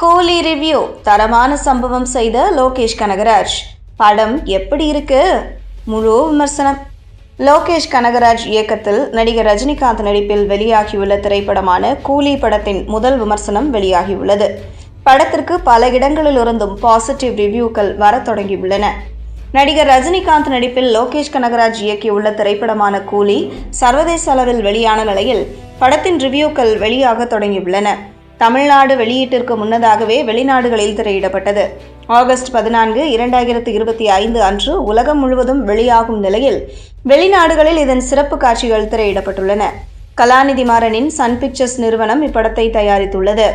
கூலி ரிவ்யூ தரமான சம்பவம் செய்த லோகேஷ் கனகராஜ். படம் எப்படி இருக்கு? முழு விமர்சனம். லோகேஷ் கனகராஜ் இயக்கத்தில் நடிகர் ரஜினிகாந்த் நடிப்பில் வெளியாகியுள்ள திரைப்படமான கூலி படத்தின் முதல் விமர்சனம் வெளியாகியுள்ளது. படத்திற்கு பல இடங்களிலிருந்தும் பாசிட்டிவ் ரிவ்யூக்கள் வரத் தொடங்கியுள்ளன. நடிகர் ரஜினிகாந்த் நடிப்பில் லோகேஷ் கனகராஜ் இயக்கியுள்ள திரைப்படமான கூலி சர்வதேச அளவில் வெளியான நிலையில் படத்தின் ரிவ்யூக்கள் வெளியாக தொடங்கியுள்ளன. தமிழ்நாடு வெளியீட்டிற்கு முன்னதாகவே வெளிநாடுகளில் திரையிடப்பட்டது. ஆகஸ்ட் 14, 2025 அன்று உலகம் முழுவதும் வெளியாகும் நிலையில் வெளிநாடுகளில் இதன் சிறப்பு காட்சிகள் திரையிடப்பட்டுள்ளன. கலாநிதி மாறனின் சன் பிக்சர்ஸ் நிறுவனம் இப்படத்தை தயாரித்துள்ளது.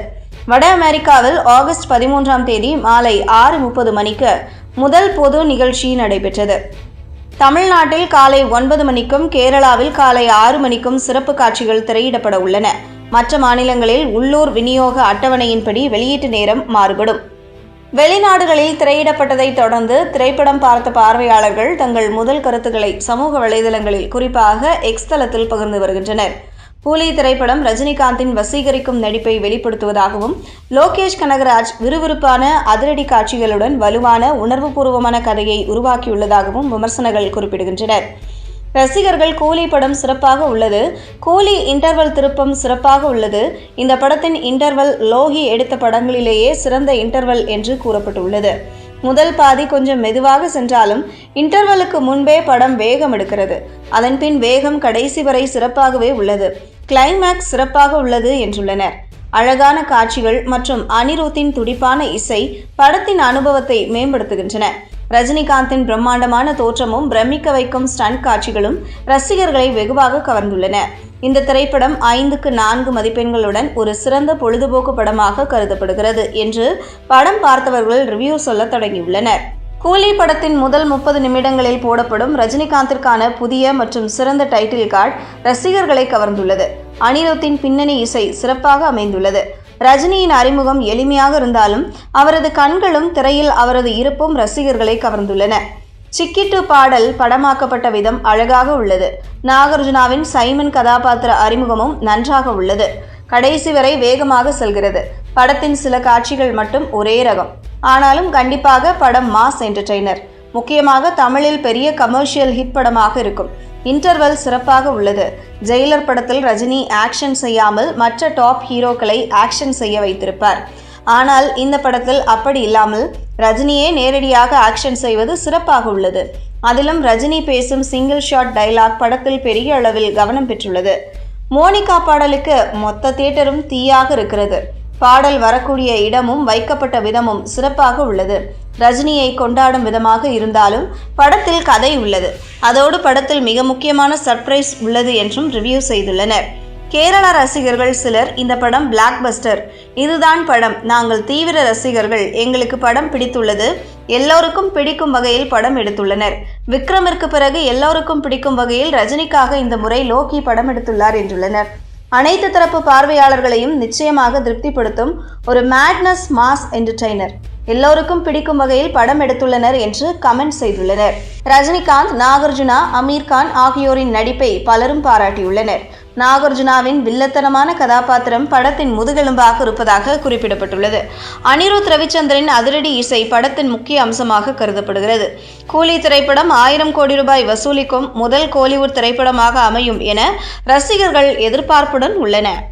வட அமெரிக்காவில் ஆகஸ்ட் 13ஆம் தேதி மாலை 6:30 மணிக்கு முதல் பொது நிகழ்ச்சி நடைபெற்றது. தமிழ்நாட்டில் காலை 9 மணிக்கும் கேரளாவில் காலை 6 மணிக்கும் சிறப்பு காட்சிகள் திரையிடப்பட உள்ளன. மற்ற மாநிலங்களில் உள்ளூர் விநியோக அட்டவணையின்படி வெளியீட்டு நேரம் மாறுபடும். வெளிநாடுகளில் திரையிடப்பட்டதை தொடர்ந்து திரைப்படம் பார்த்த பார்வையாளர்கள் தங்கள் முதல் கருத்துக்களை சமூக வலைதளங்களில் குறிப்பாக எக்ஸ் தளத்தில் பகிர்ந்து வருகின்றனர். கூலி திரைப்படம் ரஜினிகாந்தின் வசீகரிக்கும் நடிப்பை வெளிப்படுத்துவதாகவும் லோகேஷ் கனகராஜ் விறுவிறுப்பான அதிரடி காட்சிகளுடன் வலுவான உணர்வுபூர்வமான கதையை உருவாக்கியுள்ளதாகவும் விமர்சனங்கள் குறிப்பிடுகின்றனர். ரசிகர்கள் கூலி படம் சிறப்பாக உள்ளது, கூலி இன்டர்வல் திருப்பம் சிறப்பாக உள்ளது, இந்த படத்தின் இன்டர்வல் லோகி எடுத்த படங்களிலேயே சிறந்த இன்டர்வல் என்று கூறப்பட்டுள்ளது. முதல் பாதி கொஞ்சம் மெதுவாக சென்றாலும் இன்டர்வலுக்கு முன்பே படம் வேகம் எடுக்கிறது. அதன்பின் வேகம் கடைசி வரை சிறப்பாகவே உள்ளது. கிளைமேக்ஸ் சிறப்பாக உள்ளது என்றுள்ளனர். அழகான காட்சிகள் மற்றும் அனிருத்தின் துடிப்பான இசை படத்தின் அனுபவத்தை மேம்படுத்துகின்றன. ரஜினிகாந்தின் பிரம்மாண்டமான தோற்றமும் பிரமிக்க வைக்கும் ஸ்டண்ட் காட்சிகளும் ரசிகர்களை வெகுவாக கவர்ந்துள்ளன. இந்த திரைப்படம் 5க்கு 4 மதிப்பெண்களுடன் ஒரு சிறந்த பொழுதுபோக்கு படமாக கருதப்படுகிறது என்று படம் பார்த்தவர்கள் ரிவ்யூ சொல்ல தொடங்கியுள்ளனர். கூலி படத்தின் முதல் 30 நிமிடங்களில் போடப்படும் ரஜினிகாந்திற்கான புதிய மற்றும் சிறந்த டைட்டில் கார்டு ரசிகர்களை கவர்ந்துள்ளது. அனிருத்தின் பின்னணி இசை சிறப்பாக அமைந்துள்ளது. ரஜினியின் அறிமுகம் எளிமையாக இருந்தாலும் அவரது கண்களும் திரையில் அவரது இருப்பும் ரசிகர்களை கவர்ந்துள்ளன. சிக்கிட்டு பாடல் படமாக்கப்பட்ட விதம் அழகாக உள்ளது. நாகார்ஜுனாவின் சைமன் கதாபாத்திர அறிமுகமும் நன்றாக உள்ளது. கடைசி வரை வேகமாக செல்கிறது. படத்தின் சில காட்சிகள் மட்டும் ஒரே ரகம். ஆனாலும் கண்டிப்பாக படம் மாஸ் என்டர்டெய்னர். முக்கியமாக தமிழில் பெரிய கமர்ஷியல் ஹிட் படமாக இருக்கும். இன்டர்வல் சிறப்பாக உள்ளது. ஜெயிலர் படத்தில் ரஜினி ஆக்ஷன் செய்யாமல் மற்ற டாப் ஹீரோக்களை ஆக்ஷன் செய்ய வைத்திருப்பார். ஆனால் இந்த படத்தில் அப்படி இல்லாமல் ரஜினியே நேரடியாக ஆக்ஷன் செய்வது சிறப்பாக உள்ளது. அதிலும் ரஜினி பேசும் சிங்கிள் ஷாட் டைலாக் படத்தில் பெரிய அளவில் கவனம் பெற்றுள்ளது. மோனிகா பாடலுக்கு மொத்த தியேட்டரும் தீயாக இருக்கிறது. பாடல் வரக்கூடிய இடமும் வைக்கப்பட்ட விதமும் சிறப்பாக உள்ளது. ரஜினியை கொண்டாடும் விதமாக இருந்தாலும் படத்தில் கதை உள்ளது. அதோடு படத்தில் மிக முக்கியமான சர்ப்ரைஸ் உள்ளது என்றும் ரிவ்யூ செய்துள்ளனர். கேரளா ரசிகர்கள் சிலர் இந்த படம் பிளாக் பஸ்டர், இதுதான் படம், நாங்கள் தீவிர ரசிகர்கள், எங்களுக்கு படம் பிடித்துள்ளது, எல்லோருக்கும் பிடிக்கும் வகையில் படம் எடுத்துள்ளனர். விக்ரமிற்கு பிறகு எல்லோருக்கும் பிடிக்கும் வகையில் ரஜினிக்காக இந்த முறை லோகி படம் எடுத்துள்ளார் என்றுள்ளனர். அனைத்து தரப்பு பார்வையாளர்களையும் நிச்சயமாக திருப்திப்படுத்தும் ஒரு மேட்னஸ் மாஸ் என்டர்டெய்னர், எல்லோருக்கும் பிடிக்கும் வகையில் படம் எடுத்துள்ளனர் என்று கமெண்ட் செய்துள்ளனர். ரஜினிகாந்த், நாகார்ஜுனா, அமீர் கான் ஆகியோரின் நடிப்பை பலரும் பாராட்டியுள்ளனர். நாகார்ஜுனாவின் வில்லத்தனமான கதாபாத்திரம் படத்தின் முதுகெலும்பாக இருப்பதாக குறிப்பிடப்பட்டுள்ளது. அனிருத் ரவிச்சந்திரன் அதிரடி இசை படத்தின் முக்கிய அம்சமாக கருதப்படுகிறது. கூலி திரைப்படம் 1000 கோடி ரூபாய் வசூலிக்கும் முதல் கோலிவுட் திரைப்படமாக அமையும் என ரசிகர்கள் எதிர்பார்ப்புடன் உள்ளனர்.